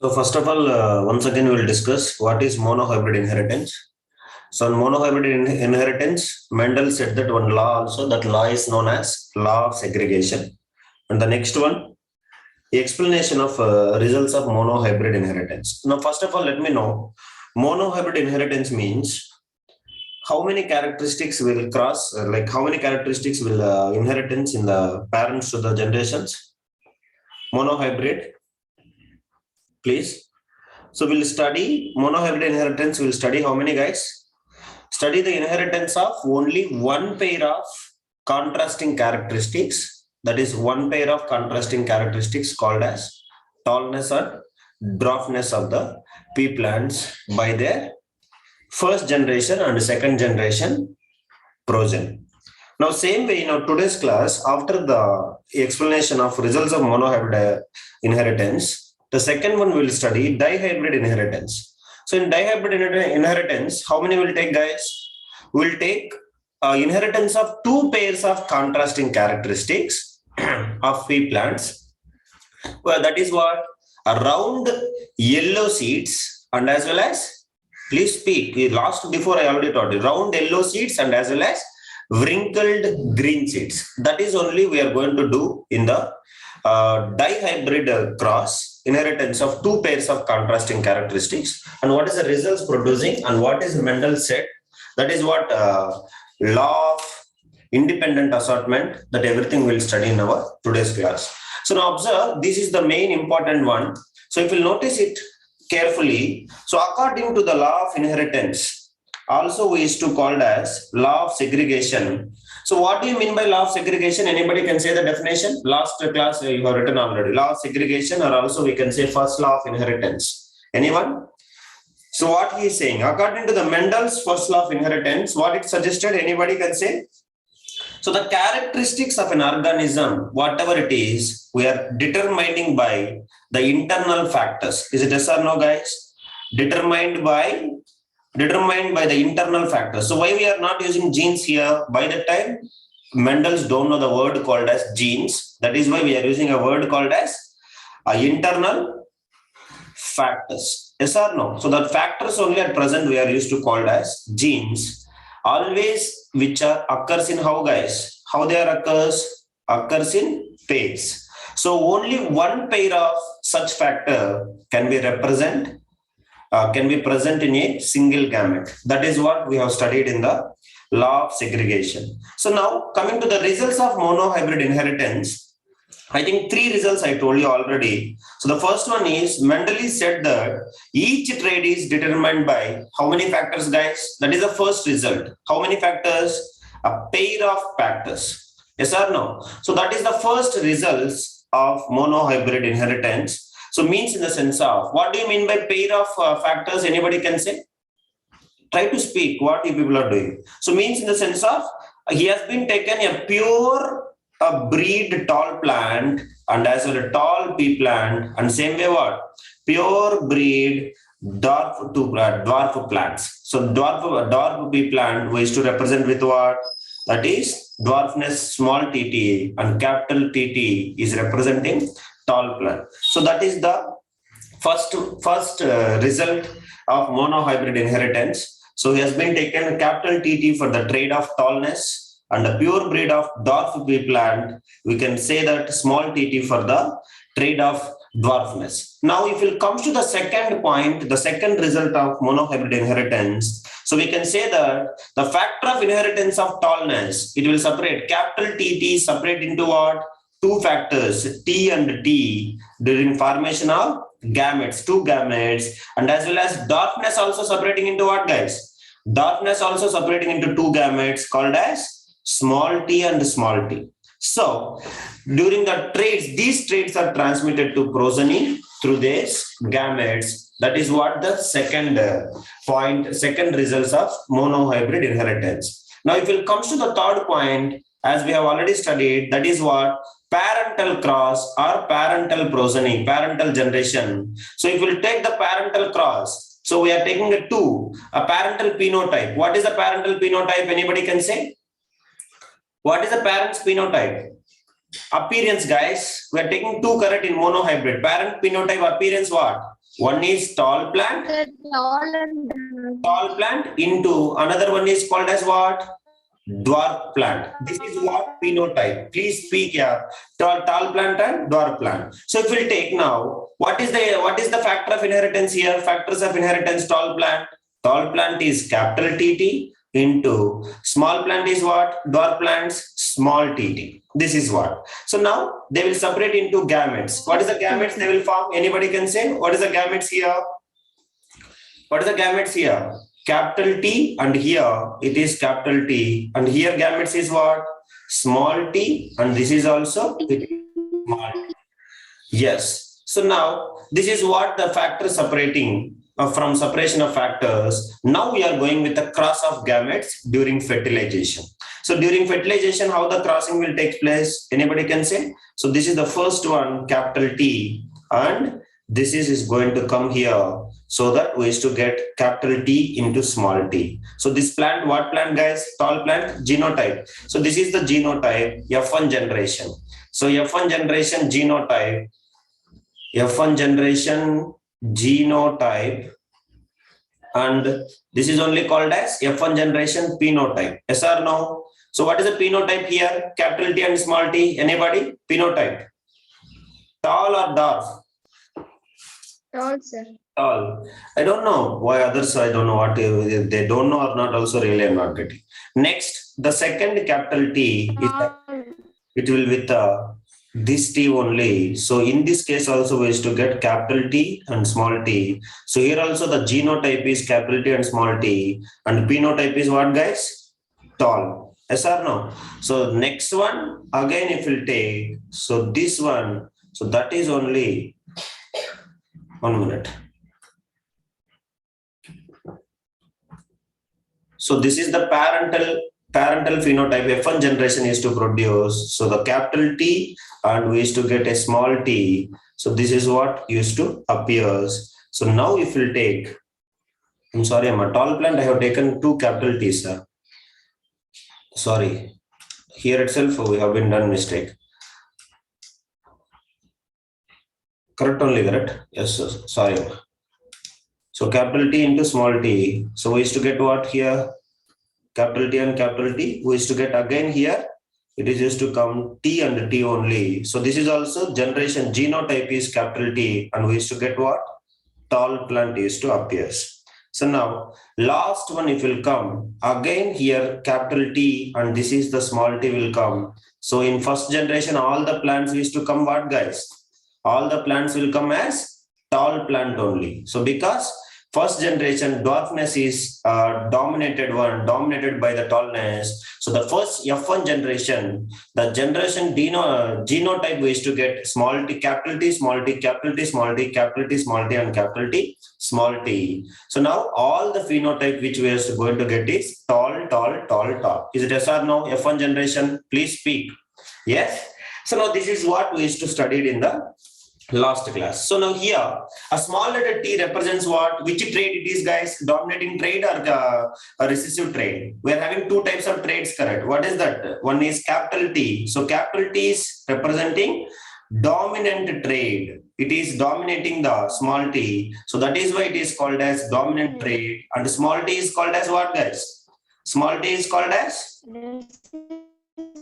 So first of all, once again, we'll discuss what is monohybrid inheritance. So in monohybrid inheritance, Mendel said that one law also, that law is known as law of segregation. And the next one, the explanation of results of monohybrid inheritance. Now, first of all, let me know, monohybrid inheritance means how many characteristics will cross, like how many characteristics will inheritance in the parents to the generations? Monohybrid, please. So we'll study monohybrid inheritance. We'll study how many guys? Study the inheritance of only one pair of contrasting characteristics. That is one pair of contrasting characteristics called as tallness or dwarfness of the pea plants by their first generation and second generation progeny. Now, same way in our today's class, after the explanation of results of monohybrid inheritance, the second one will study dihybrid inheritance. So in dihybrid inheritance, how many will take, guys? We'll take inheritance of two pairs of contrasting characteristics of pea plants. Well, that is what? Round yellow seeds and as well as, please speak. Before I already taught you, round yellow seeds and as well as wrinkled green seeds. That is only we are going to do in the dihybrid cross inheritance of two pairs of contrasting characteristics, and what is the results producing and what is Mendel said. That is what law of independent assortment, that everything we'll study in our today's class. So now observe, this is the main important one. So if you'll notice it carefully, so according to the law of inheritance, also we used to call it as law of segregation. So what do you mean by law of segregation? Anybody can say the definition? Last class you have written already. Law of segregation, or also we can say first law of inheritance. Anyone? So what he is saying, according to the Mendel's first law of inheritance, what it suggested, anybody can say? So the characteristics of an organism, whatever it is, we are determining by the internal factors. Is it yes or no, guys? Determined by the internal factors. So why we are not using genes here? By the time Mendel's don't know the word called as genes. That is why we are using a word called as internal factors. Yes or no? So the factors only at present we are used to called as genes. Always which are occurs in how, guys? How they are occurs in pairs. So only one pair of such factor can be present in a single gamete. That is what we have studied in the law of segregation. So now coming to the results of monohybrid inheritance, I think three results I told you already. So the first one is Mendel said that each trait is determined by how many factors, guys? That is the first result. How many factors? A pair of factors. Yes or no? So that is the first results of monohybrid inheritance. So means in the sense of, what do you mean by pair of factors? Anybody can say? Try to speak what you people are doing. So means in the sense of, he has been taken a pure breed tall plant and as well a tall pea plant, and same way what? Pure breed dwarf plants. So dwarf pea plant we used to represent with what? That is dwarfness small tt, and capital TT is representing tall plant. So that is the first result of monohybrid inheritance. So he has been taken capital TT for the trait of tallness, and a pure breed of dwarf pea plant, we can say that small tt for the trait of dwarfness. Now, if it comes to the second point, the second result of monohybrid inheritance, so we can say that the factor of inheritance of tallness, it will separate capital TT separate into what? Two factors, T and T, during formation of gametes, two gametes, and as well as dwarfness also separating into what, guys? Dwarfness also separating into two gametes called as small t and small t. So during the traits, these traits are transmitted to progeny through these gametes. That is what the second point, second results of monohybrid inheritance. Now, if it comes to the third point, as we have already studied, that is what? Parental cross or parental progeny, parental generation. So if we'll take the parental cross, so we are taking a parental phenotype. What is the parental phenotype? Anybody can say? What is the parent's phenotype? Appearance, guys. We are taking two correct in monohybrid. Parent phenotype appearance what? One is tall plant. Tall plant into another one is called as what? Dwarf plant. This is what phenotype. Please speak here. Tall plant and dwarf plant. So if we'll take now, what is the factor of inheritance here? Factors of inheritance, tall plant. Tall plant is capital TT into small plant is what? Dwarf plants, small tt. This is what. So now they will separate into gametes. What is the gametes they will form? Anybody can say? What is the gametes here? What is the gametes here? Capital T, and here it is capital T, and here gametes is what? Small t, and this is also small t. Yes. So now this is what the factor separating from separation of factors. Now we are going with the cross of gametes during fertilization. So during fertilization, how the crossing will take place? Anybody can say? So this is the first one, capital T, and this is going to come here, so that we is to get capital T into small t. So this plant, what plant, guys? Tall plant, genotype. So this is the genotype, F1 generation. So F1 generation genotype, F1 generation genotype, and this is only called as F1 generation phenotype. Yes or no? So what is the phenotype here? Capital T and small t. Anybody? Phenotype. Tall or dwarf? Tall, sir. Tall. I don't know why others, I don't know what they don't know or not, also really I'm not getting. Next, the second capital T is it will with this T only. So in this case also we is to get capital T and small t. So here also the genotype is capital T and small t, and phenotype is what, guys? Tall. Yes or no? So next one again if we'll take, so this one, so that is only 1 minute. So this is the parental phenotype F1 generation is to produce. So the capital T, and we used to get a small t. So this is what used to appears. So now if we'll take, I'm sorry, I'm a tall plant, I have taken two capital T's, sir. Sorry. Here itself we have been done mistake. Correct only, correct? Yes, sir. Sorry. So capital T into small t. So we used to get what here? Capital T and capital T. We used to get again here. It is used to come T and T only. So this is also generation genotype is capital T, and we used to get what? Tall plant used to appears. So now last one if will come again here capital T, and this is the small t will come. So in first generation all the plants used to come what, guys? All the plants will come as tall plant only. So because first generation dwarfness is dominated by the tallness. So the first F1 generation, the generation genotype we used to get small t, capital T, small t, capital T, small t, capital T, small t, and capital T, small t. So now all the phenotype which we are going to get is tall, tall, tall, tall. Is it yes or no? F1 generation, please speak. Yes. So now this is what we used to study in the last class. So now here a small letter t represents what? Which trait it is, guys? Dominating trait or a recessive trait? We are having two types of traits, correct? What is that? One is capital T. So capital T is representing dominant trait. It is dominating the small t. So that is why it is called as dominant trait. And small t is called as what, guys? Small t is called as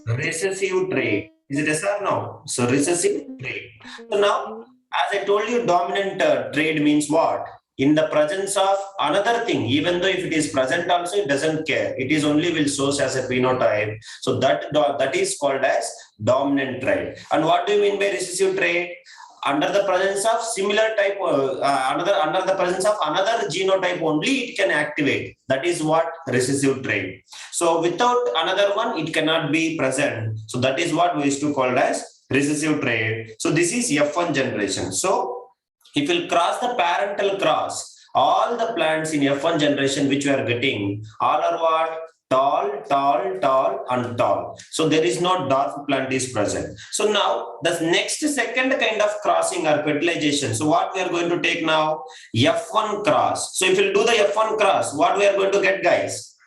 recessive trait. Is it yes or no? So recessive trait. So now, as I told you, dominant trait means what? In the presence of another thing, even though if it is present also, it doesn't care. It is only will show as a phenotype. So that is called as dominant trait. And what do you mean by recessive trait? Under the presence of similar type, under the presence of another genotype only, it can activate. That is what recessive trait. So without another one, it cannot be present. So that is what we used to call as recessive trait. So this is F1 generation. So if we'll cross the parental cross, all the plants in F1 generation which we are getting, all are what? Tall, tall, tall, and tall. So there is no dwarf plant is present. So now the next second kind of crossing or fertilization. So what we are going to take now? F1 cross. So if we'll do the F1 cross, what we are going to get, guys?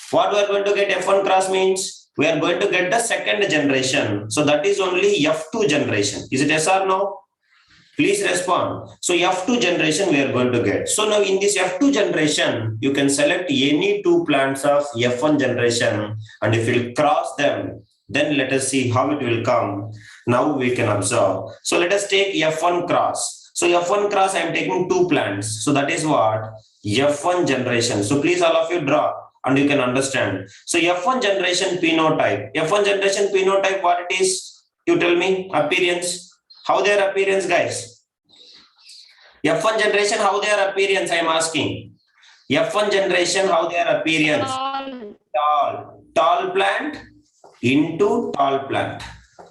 What we are going to get F1 cross means we are going to get the second generation. So that is only F2 generation. Is it yes or no? Please respond. So F2 generation we are going to get. So now in this F2 generation, you can select any two plants of F1 generation, and if you cross them, then let us see how it will come. Now we can observe. So let us take F1 cross. So F1 cross, I am taking two plants. So that is what? F1 generation. So please all of you draw and you can understand. So F1 generation phenotype. F1 generation phenotype, what it is? You tell me. Appearance. How their appearance, guys? F1 generation, how their appearance, I am asking. F1 generation, how their appearance? Tall plant into tall plant.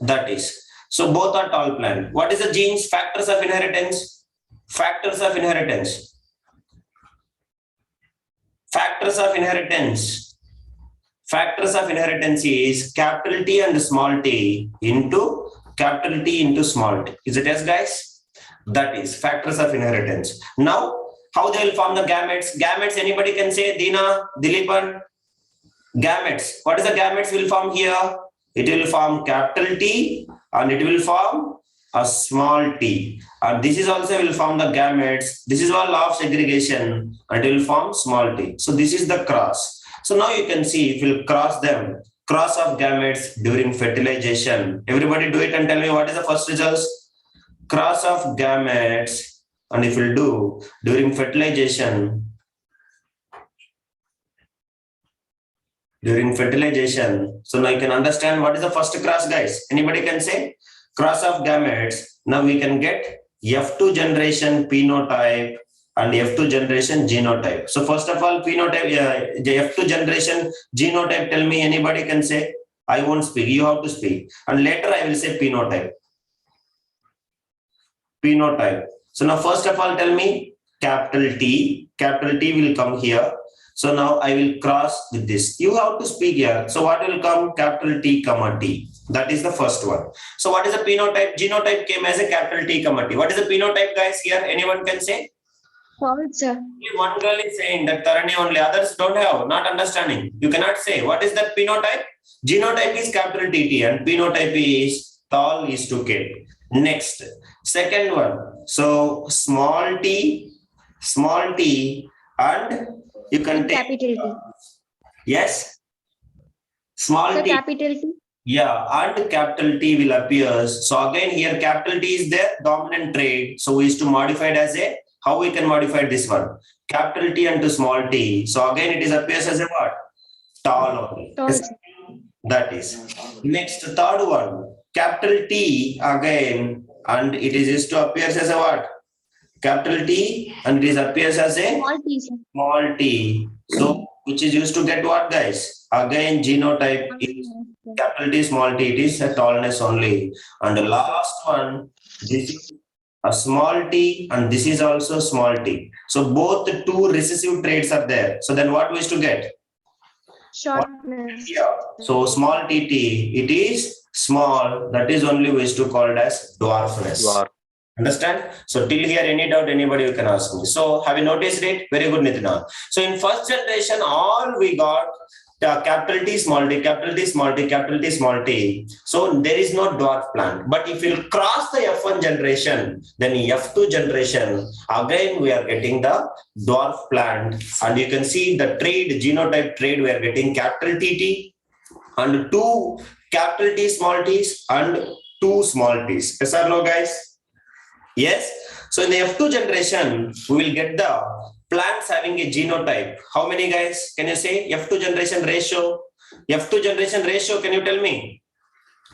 That is. So both are tall plant. What is the genes? Factors of inheritance. Factors of inheritance. Factors of inheritance. Factors of inheritance is capital T and small t into capital T into small t. Is it yes, guys? That is factors of inheritance. Now, how they will form the gametes? Gametes, anybody can say, Dina, Dilipan? Gametes. What is the gametes will form here? It will form capital T and it will form a small t. And this is also will form the gametes. This is all law of segregation and it will form small t. So this is the cross. So now you can see if you cross them, cross of gametes during fertilization. Everybody do it and tell me what is the first results? Cross of gametes, and if you do during fertilization, so now you can understand what is the first cross, guys. Anybody can say? Cross of gametes. Now we can get F2 generation phenotype and F2 generation genotype. So first of all, phenotype, the F2 generation genotype, tell me, anybody can say? I won't speak, you have to speak. And later I will say phenotype. Phenotype. So now first of all, tell me capital T will come here. So now I will cross with this. You have to speak here. So what will come? Capital T, comma T. That is the first one. So what is the phenotype? Genotype came as a capital T, comma T. What is the phenotype, guys? Here, anyone can say? False, sir. Only one girl is saying that Tarani only, others don't have, not understanding. You cannot say. What is that phenotype? Genotype is capital TT and phenotype is tall is to kid. Next, second one. So small t, and you can take. Capital T. Yes. Small So t. capital T. Yeah, and capital T will appear. So again, here capital T is their dominant trait. So we is to modify it as a, how we can modify this one? Capital T and to small t. So again, it is appears as a what? Tall only. Tall. That is. Next, third one. Capital T again, and it is used to appears as a what? Capital T, and it is appears as a Small T, sir. small t. So which is used to get what, guys? Again, genotype is capital T, small t. It is a tallness only. And the last one, this is a small t, and this is also small t. So both the two recessive traits are there. So then what we is to get? Shortness. Yeah. So small tt, it is small. That is only we is to call it as dwarfness. Understand? So till here, any doubt, anybody you can ask me. So have you noticed it? Very good, Nitina. So in first generation, all we got the capital T, small t, capital T, small t, capital T, small t. So there is no dwarf plant. But if you cross the F1 generation, then F2 generation, again we are getting the dwarf plant. And you can see the trade, genotype trade, we are getting capital TT and two capital T, small t's and two small t's. Yes or no, guys? Yes. So in the F2 generation, we will get the plants having a genotype. How many, guys? Can you say F2 generation ratio? F2 generation ratio, can you tell me?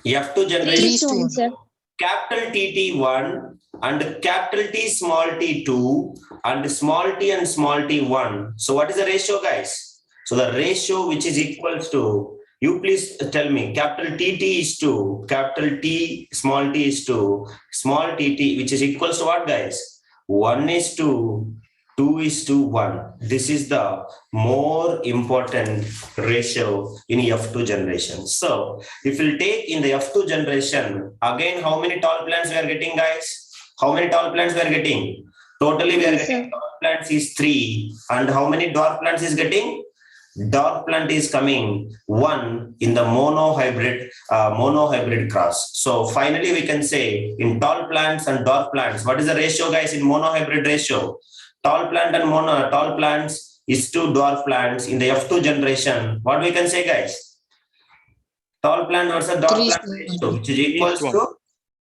F2 generation 3:1, sir. capital TT1 and capital T small t2 and small t and small t1. So what is the ratio, guys? So the ratio which is equals to, you please tell me, capital TT is to capital T, small t is to small tt, which is equals to what, guys? 1 is to 2 is to 1. This is the more important ratio in F2 generation. So if we take in the F2 generation, again, how many tall plants we are getting, guys? How many tall plants we are getting? Totally we are Yes, getting sir. tall plants is 3. And how many dwarf plants is getting? dwarf plant is coming 1 in the monohybrid cross. So finally we can say in tall plants and dwarf plants, what is the ratio guys in monohybrid ratio? Tall plants is to dwarf plants in the F2 generation. What we can say guys? Tall plant versus dwarf plant ratio, which is equals to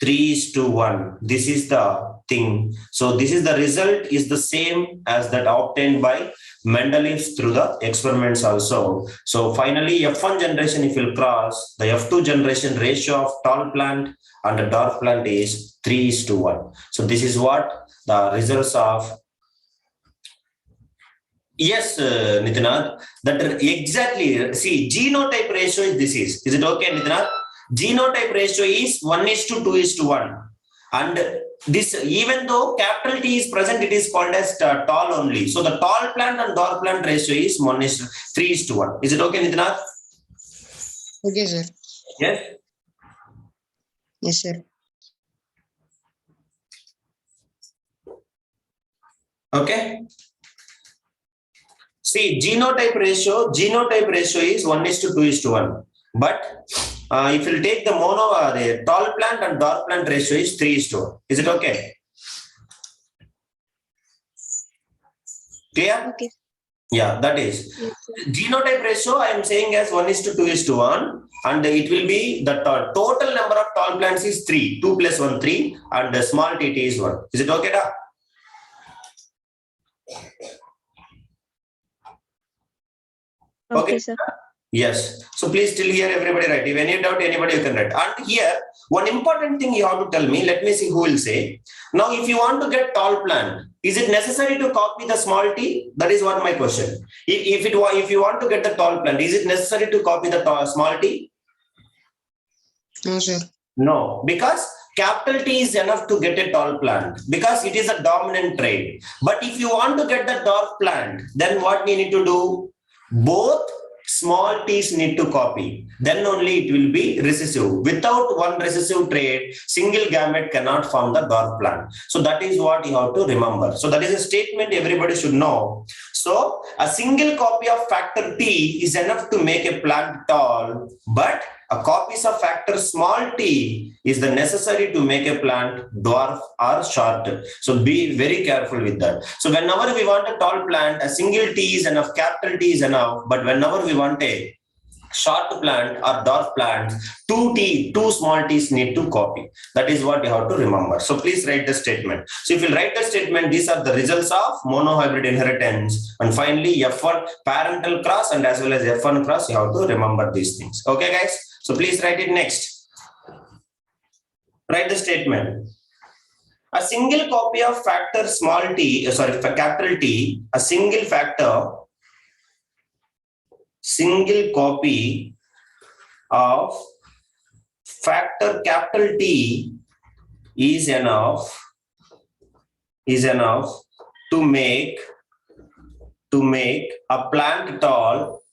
3:1. This is the thing. So this is the result is the same as that obtained by Mendeleev through the experiments also. So finally F1 generation if you cross, the F2 generation ratio of tall plant and the dwarf plant is 3:1. So this is what the results of. Yes, Nitinath, that exactly. See, genotype ratio is this is. Is it okay, Nitinath? Genotype ratio is 1:2:1. And this, even though capital T is present, it is called as tall only. So the tall plant and dwarf plant ratio is 3:1. Is it okay, Nitinath? Okay, sir. Yes. Yes, sir. Okay. See, genotype ratio is 1:2:1. But if you take the the tall plant and dwarf plant ratio is 3:1. Is it okay? Clear? Okay. Yeah, that is. Yes, Genotype ratio I am saying as 1:2:1, and it will be the total number of tall plants is 3. 2 plus 1, 3, and the small tt is 1. Is it okay, da? Okay, sir. Yes. So please still here everybody write. If any doubt, anybody you can write. And here, one important thing you have to tell me, let me see who will say. Now, if you want to get tall plant, is it necessary to copy the small t? That is what my question. If you want to get the tall plant, is it necessary to copy the small t? No, sir. No, because capital T is enough to get a tall plant because it is a dominant trait. But if you want to get the dwarf plant, then what we need to do? Both small t's need to copy. Then only it will be recessive. Without one recessive trait, single gamete cannot form the dwarf plant. So that is what you have to remember. So that is a statement everybody should know. So a single copy of factor T is enough to make a plant tall, but a copies of factor small t is the necessary to make a plant dwarf or short. So be very careful with that. So whenever we want a tall plant, a single t is enough, capital T is enough. But whenever we want a short plant or dwarf plant, two small t's need to copy. That is what you have to remember. So please write the statement. So if you write the statement, these are the results of monohybrid inheritance. And finally, F1 parental cross and as well as F1 cross, you have to remember these things. Okay, guys? So please write it next. Write the statement. A single copy of factor small t, capital T, a single copy of factor capital T is enough to make a plant tall,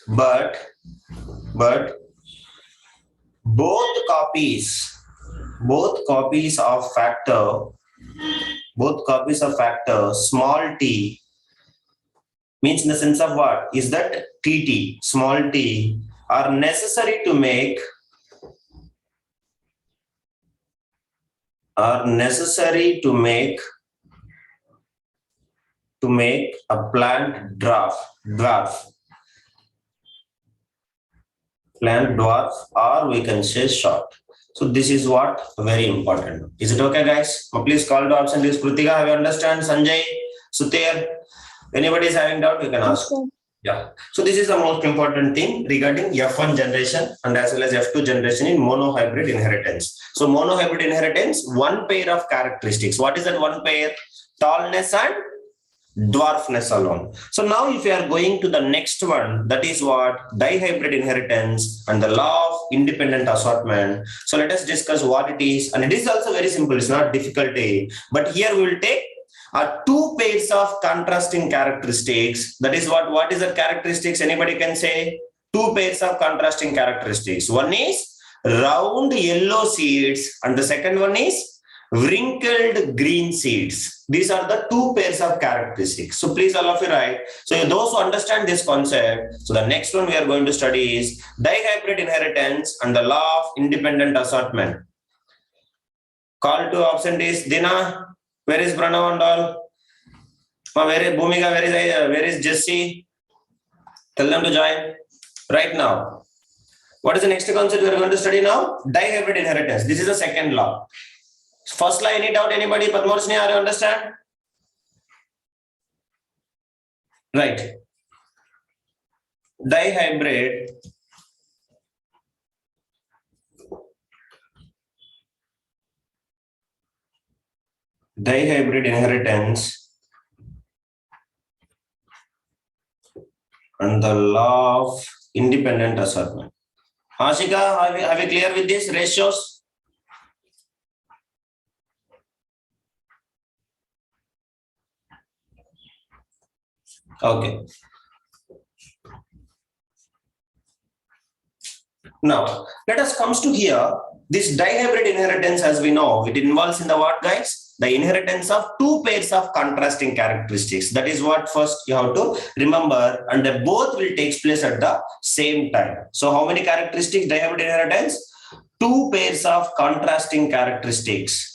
but both copies of factor small t, means in the sense of what is that tt, small t, are necessary to make a plant dwarf, or we can say short. So this is what very important. Is it okay, guys? Please call the option list. Krutika, have you understand? Sanjay, Sutir, anybody is having doubt, you can ask. Okay. Yeah. So this is the most important thing regarding F1 generation and as well as F2 generation in monohybrid inheritance. So monohybrid inheritance, one pair of characteristics. What is that one pair? Tallness and dwarfness alone. So now if you are going to the next one, that is what dihybrid inheritance and the law of independent assortment. So let us discuss what it is, and it is also very simple. It's not difficult, but here we will take two pairs of contrasting characteristics. That is what is the characteristics? Anybody can say? Two pairs of contrasting characteristics. One is round yellow seeds, and the second one is wrinkled green seeds. These are the two pairs of characteristics. So please all of you write. So those who understand this concept, so the next one we are going to study is dihybrid inheritance and the law of independent assortment. Call to absentees. Dina, where is Pranav and all? Where is Bhumika? Where is Jesse? Tell them to join right now. What is the next concept we are going to study now? Dihybrid inheritance. This is the second law. First law, any doubt, anybody? Padmorsni, are you understand? Right. Dihybrid inheritance and the law of independent assortment. Ashika, are we clear with this ratios? Okay. Now, let us comes to here. This dihybrid inheritance, as we know, it involves in the what, guys? The inheritance of two pairs of contrasting characteristics. That is what first you have to remember, and they both will take place at the same time. So how many characteristics dihybrid inheritance? Two pairs of contrasting characteristics.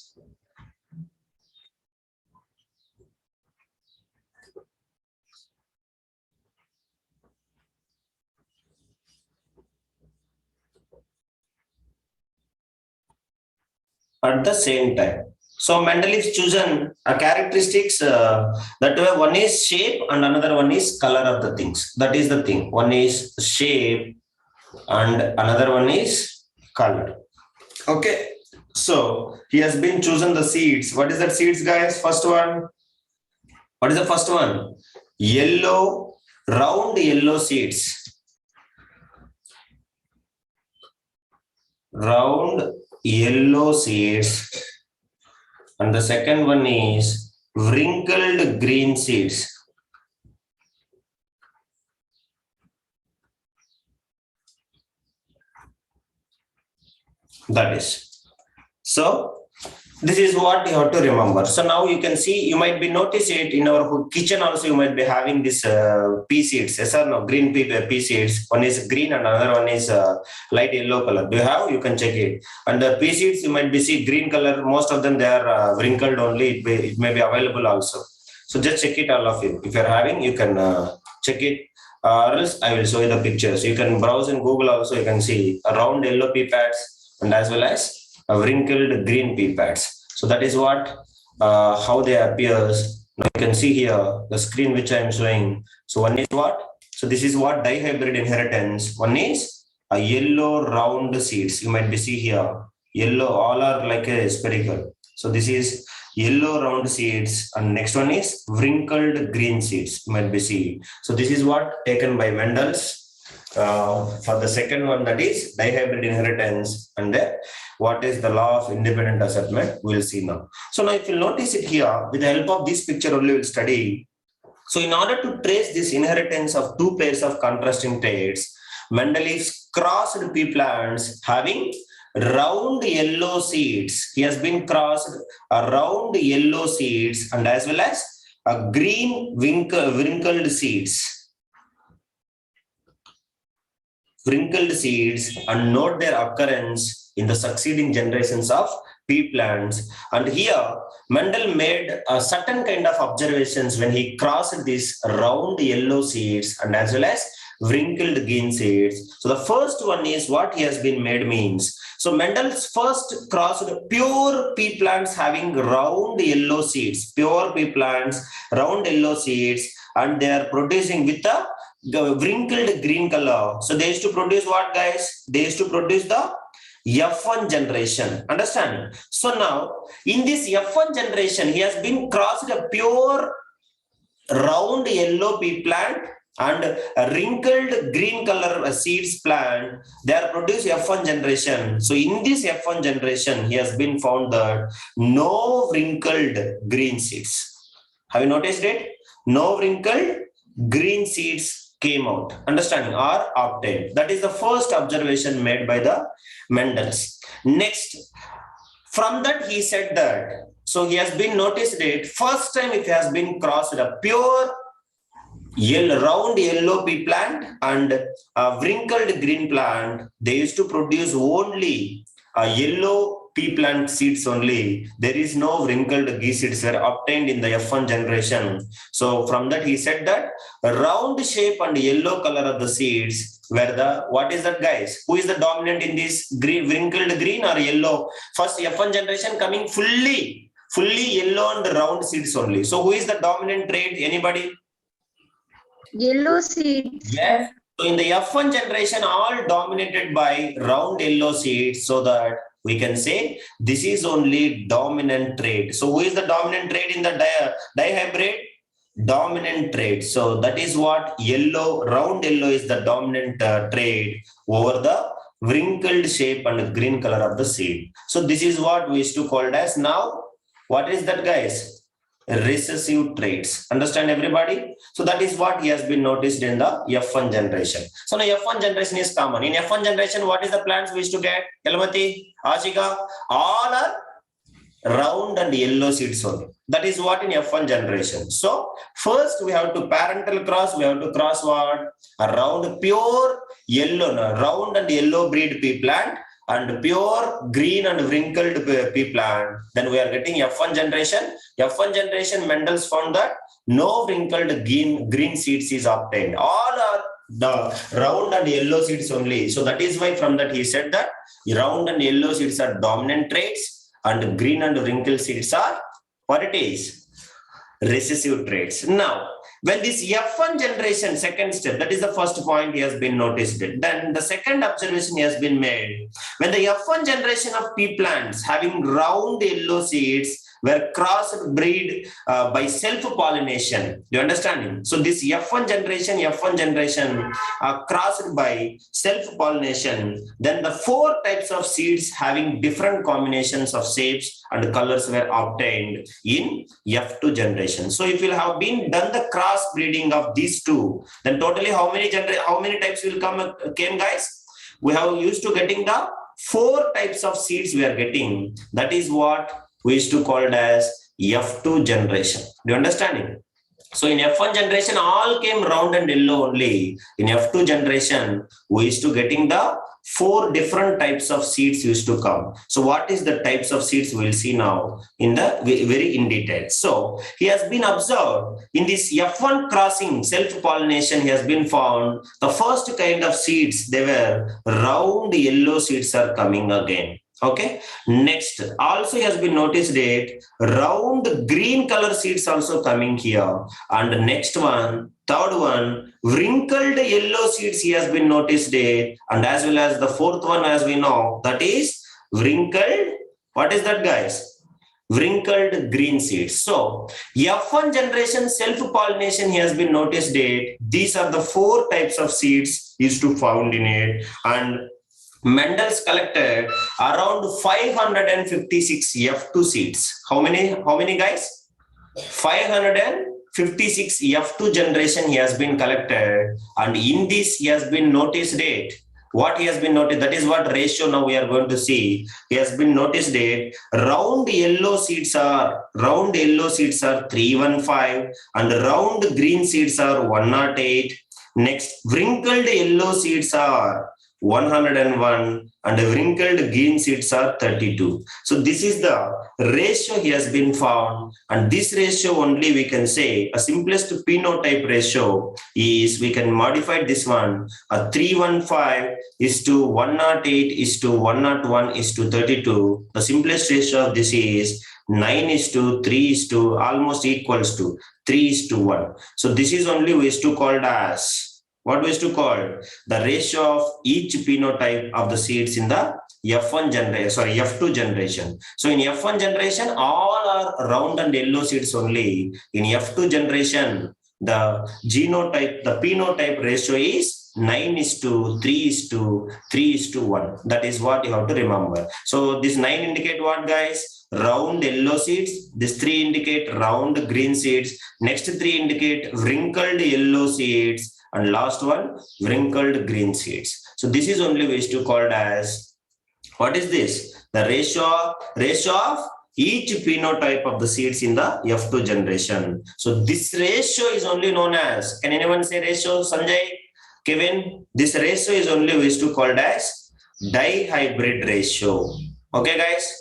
At the same time. So Mendel has chosen a characteristics that one is shape and another one is color of the things. That is the thing. One is shape and another one is color. Okay. So he has been chosen the seeds. What is that seeds, guys? First one. What is the first one? Yellow, round yellow seeds. Round yellow seeds. And the second one is wrinkled green seeds. That is. So this is what you have to remember. So now you can see, you might be notice it in our kitchen also, you might be having this pea seeds. Yes or no? Green pea seeds. One is green and another one is light yellow color. Do you have? You can check it. And the pea seeds, you might be see green color. Most of them, they are wrinkled only. It may be available also. So just check it, all of you. If you're having, you can check it. Or else I will show you the pictures. You can browse in Google also. You can see a round yellow pea pads and as well as wrinkled green pea pads. So that is what how they appears. Now you can see here the screen which I am showing. So one is what? So this is what dihybrid inheritance. One is a yellow round seeds. You might be see here yellow, all are like a spherical. So this is yellow round seeds, and next one is wrinkled green seeds. You might be see. So this is what taken by Mendel's. For the second one, that is dihybrid inheritance, and what is the law of independent assortment, we'll see now. So now if you notice it here, with the help of this picture only we'll study. So in order to trace this inheritance of two pairs of contrasting traits, Mendeleev crossed pea plants having round yellow seeds. He has been crossed a round yellow seeds and as well as a green wrinkled seeds. Wrinkled seeds, and note their occurrence in the succeeding generations of pea plants. And here Mendel made a certain kind of observations when he crossed these round yellow seeds and as well as wrinkled green seeds. So the first one is what he has been made means. So Mendel's first crossed pure pea plants having round yellow seeds, pure pea plants, round yellow seeds, and they are producing with the wrinkled green color. So they used to produce what, guys? They used to produce the F1 generation. Understand? So now in this F1 generation, he has been crossed a pure round yellow pea plant and a wrinkled green color seeds plant. They are produced F1 generation. So in this F1 generation, he has been found that no wrinkled green seeds. Have you noticed it? No wrinkled green seeds came out, understanding, or obtained. That is the first observation made by the Mendels. Next, From that, he said that, so he has been noticed it, first time it has been crossed a pure round yellow pea plant and a wrinkled green plant. They used to produce only yellow pea plant seeds only. There is no wrinkled ghee seeds were obtained in the F1 generation. So from that he said that round shape and yellow color of the seeds were the, what is that guys? Who is the dominant in this green, wrinkled green or yellow? First F1 generation coming fully yellow and round seeds only. So who is the dominant trait? Anybody? Yellow seeds. Yes. So in the F1 generation, all dominated by round yellow seeds, so that we can say this is only dominant trait. So who is the dominant trait in the dihybrid? Dominant trait. So that is what yellow, round yellow is the dominant trait over the wrinkled shape and green color of the seed. So this is what we used to call it as. Now, what is that guys? Recessive traits. Understand everybody? So that is what he has been noticed in the F1 generation. So now F1 generation is common. In F1 generation, what is the plants we used to get? Yalamati, Ashika, all are round and yellow seeds only. That is what in F1 generation. So first we have to parental cross, we have to cross what? A round pure yellow, round and yellow breed pea plant and pure green and wrinkled pea plant. Then we are getting F1 generation. F1 generation, Mendel's found that no wrinkled green seeds is obtained. All are the round and yellow seeds only. So that is why from that he said that round and yellow seeds are dominant traits and green and wrinkled seeds are what it is? Recessive traits. Now, when this F1 generation, second step, that is the first point he has been noticed. Then the second observation he has been made. When the F1 generation of pea plants having round yellow seeds were crossed breed by self-pollination. You understand? So this F1 generation crossed by self-pollination. Then the 4 types of seeds having different combinations of shapes and colors were obtained in F2 generation. So if you have been done the cross breeding of these two, then totally how many types will came guys? We have used to getting the 4 types of seeds we are getting. That is what we used to call it as F2 generation. Do you understand it? So in F1 generation, all came round and yellow only. In F2 generation, we used to getting the 4 different types of seeds used to come. So what is the types of seeds we'll see now in the very in detail. So he has been observed in this F1 crossing self-pollination, he has been found the first kind of seeds, they were round yellow seeds are coming again. Okay. Next, also has been noticed that round green color seeds also coming here. And next one, third one, wrinkled yellow seeds he has been noticed that. And as well as the 4th one, as we know, that is wrinkled. What is that, guys? Wrinkled green seeds. So F1 generation self-pollination he has been noticed that these are the 4 types of seeds used to found in it. And Mendel's collected around 556 F2 seeds. How many guys? 556 F2 generation he has been collected, and in this he has been noticed that what he has been noticed, that is what ratio now we are going to see. He has been noticed that round yellow seeds are 315 and round green seeds are 108. Next, wrinkled yellow seeds are 101 and wrinkled green seeds are 32. So this is the ratio he has been found, and this ratio only we can say a simplest phenotype ratio is, we can modify this one, a 315 is to 108 is to 101 is to 32. The simplest ratio of this is 9 is to 3 is to almost equals to 3 is to 1. So this is only we used to called as what we used to call the ratio of each phenotype of the seeds in the F2 generation. So in F1 generation, all are round and yellow seeds only. In F2 generation, the genotype, the phenotype ratio is 9 is to 3 is to 3 is to 1. That is what you have to remember. So this 9 indicate what, guys? Round yellow seeds. This 3 indicate round green seeds. Next 3 indicate wrinkled yellow seeds. And last one, wrinkled green seeds. So this is only we used to call it as, what is this? The ratio of each phenotype of the seeds in the F2 generation. So this ratio is only known as, can anyone say ratio, Sanjay, Kevin? This ratio is only we used to called as dihybrid ratio. Okay, guys?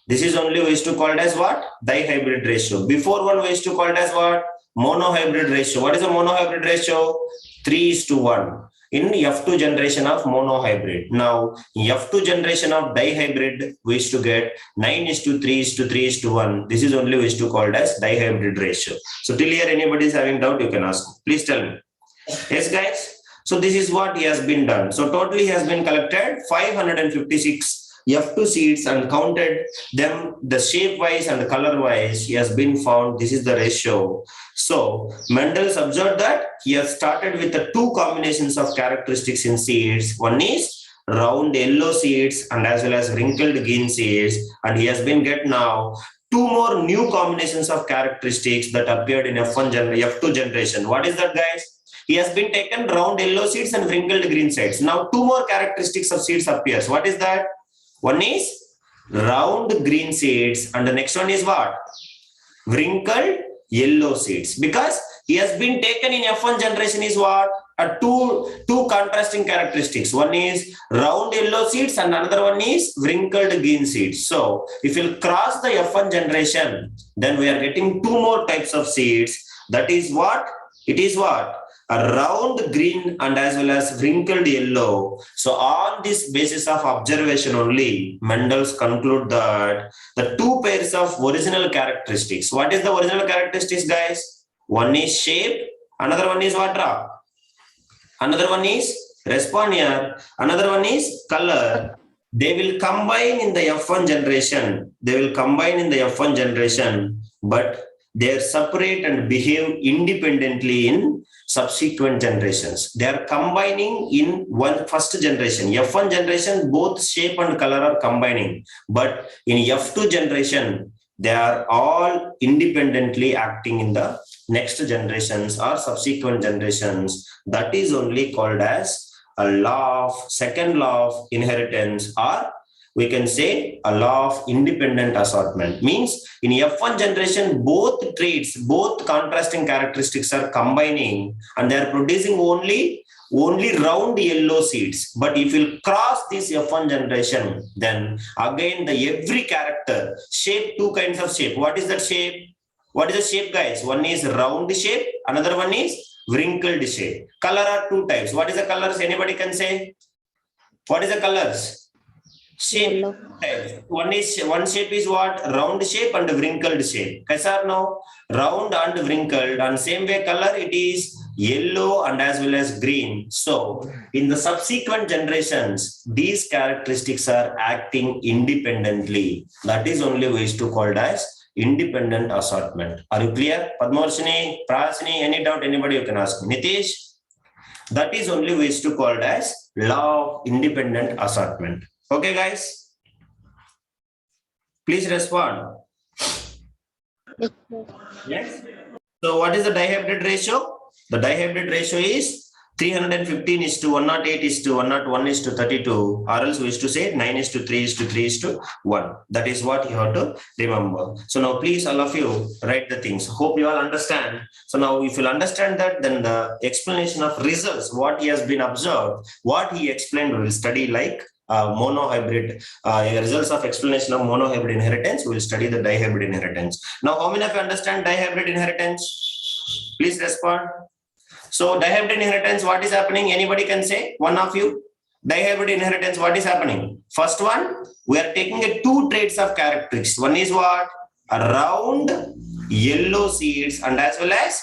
This is only we used to called as what? Dihybrid ratio. Before one we used to called as what? Monohybrid ratio. What is a monohybrid ratio? 3:1 in F2 generation of monohybrid. Now, F2 generation of dihybrid, we used to get 9:3:3:1. This is only we used to called as dihybrid ratio. So till here, anybody is having doubt, you can ask. Please tell me. Yes, guys. So this is what he has been done. So totally he has been collected 556 F2 seeds and counted them the shape wise and the color wise. He has been found this is the ratio. So Mendel's observed that he has started with the two combinations of characteristics in seeds. One is round yellow seeds and as well as wrinkled green seeds, and he has been get now two more new combinations of characteristics that appeared in F2 generation. What is that, guys? He has been taken round yellow seeds and wrinkled green seeds. Now two more characteristics of seeds appears. What is that? One is round green seeds and the next one is what? Wrinkled yellow seeds. Because he has been taken in F1 generation is what? Two contrasting characteristics. One is round yellow seeds and another one is wrinkled green seeds. So if you cross the F1 generation, then we are getting two more types of seeds. That is what? It is what? A round green and as well as wrinkled yellow. So on this basis of observation only, Mendel's conclude that the two pairs of original characteristics. What is the original characteristics, guys? One is shape, another one is what? Another one is responder, another one is color. They will combine in the F1 generation. They will combine in the F1 generation, but they are separate and behave independently in subsequent generations. They are combining in one first generation. F1 generation, both shape and color are combining. But in F2 generation, they are all independently acting in the next generations or subsequent generations. That is only called as a second law of inheritance, or we can say a law of independent assortment. Means in F1 generation, both traits, both contrasting characteristics are combining and they are producing only round yellow seeds. But if you cross this F1 generation, then again every character, shape, two kinds of shape. What is that shape? What is the shape, guys? One is round shape, another one is wrinkled shape. Color are two types. What is the colors? Anybody can say? What is the colors? Shape. One shape is what? Round shape and wrinkled shape. Kaisa no? Round and wrinkled, and same way color it is yellow and as well as green. So in the subsequent generations, these characteristics are acting independently. That is only we used to call as independent assortment. Are you clear? Padmarshini, Prasini, any doubt? Anybody you can ask me. Nitish? That is only we used to call as law of independent assortment. Okay, guys, please respond. Yes. So what is the dihybrid ratio? The dihybrid ratio is 315:108:101:32, or else we used to say 9:3:3:1. That is what you have to remember. So now please all of you write the things. Hope you all understand. So now if you understand that, then the explanation of results, what he has been observed, what he explained, we will study like monohybrid results of explanation of monohybrid inheritance. We will study the dihybrid inheritance. Now how many of you understand dihybrid inheritance? Please respond. So dihybrid inheritance, what is happening? Anybody can say? One of you. Dihybrid inheritance, what is happening? First one, we are taking two traits of characteristics. One is what? A round yellow seeds and as well as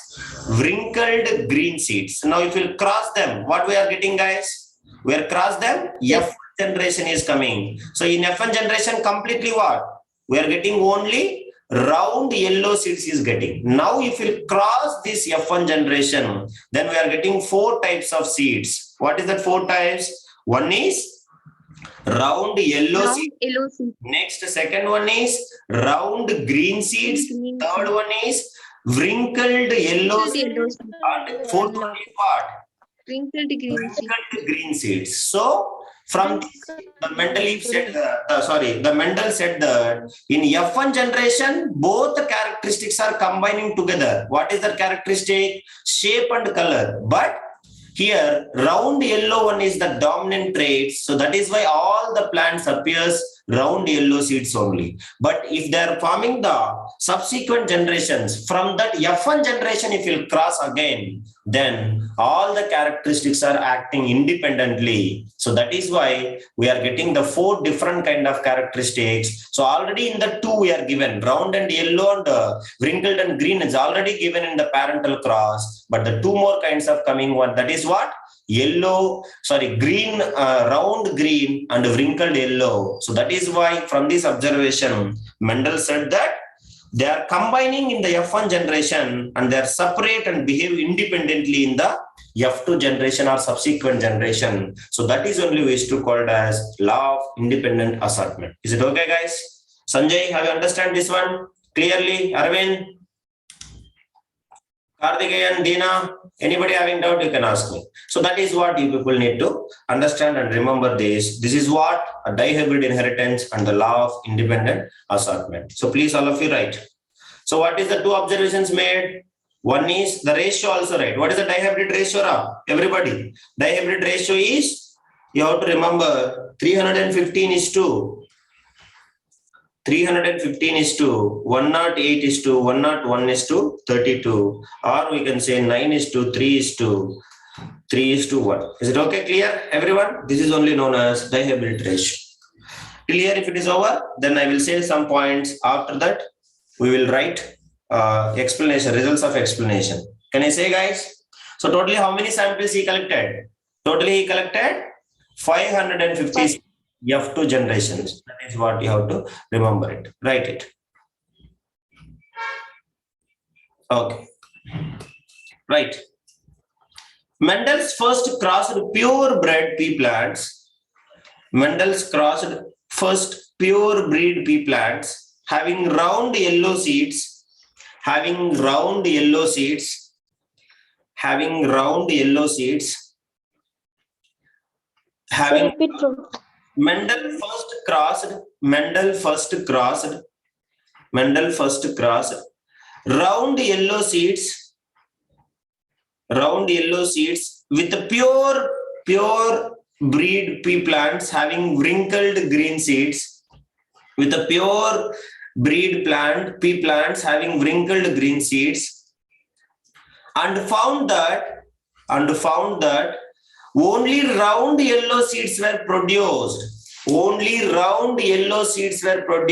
wrinkled green seeds. Now if you cross them, what we are getting, guys? We are cross them. F1 generation is coming. So in F1 generation, completely what? We are getting only round yellow seeds is getting. Now if you cross this F1 generation, then we are getting four types of seeds. What is that four types? One is round yellow seeds. Next, second one is round green seeds. Third one is wrinkled yellow seeds. And fourth one is what? Wrinkled green seeds. Green seeds. So From the Mendeleev said, the Mendel said that in F1 generation, both the characteristics are combining together. What is the characteristic? Shape and color. But here, round yellow one is the dominant trait. So that is why all the plants appears round yellow seeds only. But if they are forming the subsequent generations, from that F1 generation, if you cross again, then all the characteristics are acting independently. So that is why we are getting the 4 different kind of characteristics. So already in the 2 we are given round and yellow and wrinkled and green is already given in the parental cross. But the 2 more kinds of coming one, that is what? Green, round green and wrinkled yellow. So that is why from this observation, Mendel said that they are combining in the F1 generation and they are separate and behave independently in the F2 generation or subsequent generation. So that is only we used to call it as law of independent assortment. Is it okay, guys? Sanjay, have you understand this one clearly? Arvind, Karthikeyan, Dina, anybody having doubt, you can ask me. So that is what you people need to understand and remember this. This is what a dihybrid inheritance and the law of independent assortment. So please all of you write. So what is the 2 observations made? One is the ratio also right. What is the dihybrid ratio? Everybody. Dihybrid ratio is, you have to remember 315 is to 315 is to 108 is to 101 is to 32, or we can say 9 is to 3 is to 3 is to 1. Is it okay? Clear, everyone? This is only known as dihybrid ratio. Clear? If it is over, then I will say some points. After that, we will write explanation, results of explanation. Can I say, guys? So totally how many samples he collected? Totally he collected 550 F2 generations. That is what you have to remember it. Write it. Okay. Right. Mendel's first crossed purebred pea plants. Mendel's crossed first pure breed pea plants having round yellow seeds, having round yellow seeds, having round yellow seeds, having Mendel first crossed round yellow seeds with the pure breed pea plants having wrinkled green seeds, with the pure breed pea plants having wrinkled green seeds, and found that only round yellow seeds were produced. Only round yellow seeds were produced.